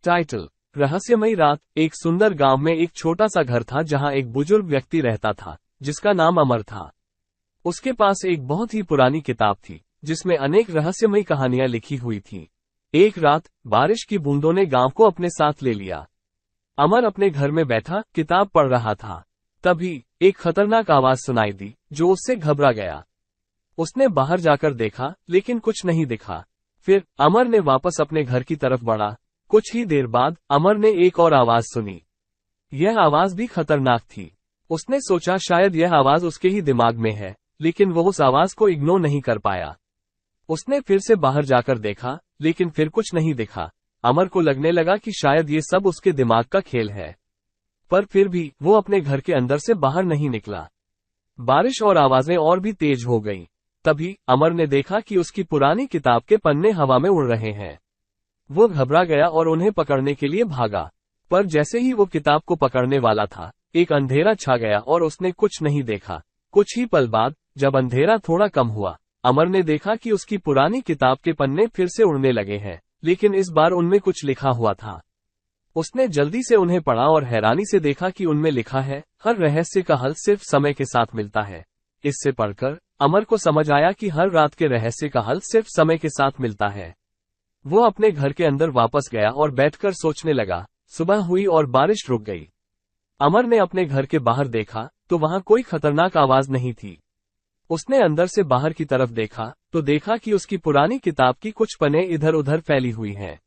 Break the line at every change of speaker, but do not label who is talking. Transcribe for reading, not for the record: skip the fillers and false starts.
Title: रहस्यमयी रात। एक सुंदर गांव में एक छोटा सा घर था जहां एक बुजुर्ग व्यक्ति रहता था जिसका नाम अमर था। उसके पास एक बहुत ही पुरानी किताब थी जिसमें अनेक रहस्यमयी कहानियां लिखी हुई थीं। एक रात बारिश की बूंदों ने गांव को अपने साथ ले लिया। अमर अपने घर में बैठा किताब पढ़ रहा था। तभी एक खतरनाक आवाज सुनाई दी जो उससे घबरा गया। उसने बाहर जाकर देखा लेकिन कुछ नहीं दिखा। फिर अमर ने वापस अपने घर की तरफ बढ़ा। कुछ ही देर बाद अमर ने एक और आवाज सुनी। यह आवाज भी खतरनाक थी। उसने सोचा शायद यह आवाज उसके ही दिमाग में है, लेकिन वो उस आवाज को इग्नोर नहीं कर पाया। उसने फिर से बाहर जाकर देखा लेकिन फिर कुछ नहीं दिखा। अमर को लगने लगा कि शायद ये सब उसके दिमाग का खेल है, पर फिर भी वो अपने घर के अंदर से बाहर नहीं निकला। बारिश और आवाजें और भी तेज हो गईं। तभी अमर ने देखा कि उसकी पुरानी किताब के पन्ने हवा में उड़ रहे हैं। वो घबरा गया और उन्हें पकड़ने के लिए भागा, पर जैसे ही वो किताब को पकड़ने वाला था, एक अंधेरा छा गया और उसने कुछ नहीं देखा। कुछ ही पल बाद जब अंधेरा थोड़ा कम हुआ, अमर ने देखा कि उसकी पुरानी किताब के पन्ने फिर से उड़ने लगे हैं, लेकिन इस बार उनमें कुछ लिखा हुआ था। उसने जल्दी से उन्हें पढ़ा और हैरानी से देखा कि उनमें लिखा है, हर रहस्य का हल सिर्फ समय के साथ मिलता है। इससे पढ़कर अमर को समझ आया कि हर रात के रहस्य का हल सिर्फ समय के साथ मिलता है। वो अपने घर के अंदर वापस गया और बैठकर सोचने लगा। सुबह हुई और बारिश रुक गई। अमर ने अपने घर के बाहर देखा तो वहां कोई खतरनाक आवाज नहीं थी। उसने अंदर से बाहर की तरफ देखा तो देखा कि उसकी पुरानी किताब की कुछ पन्ने इधर उधर फैली हुई हैं।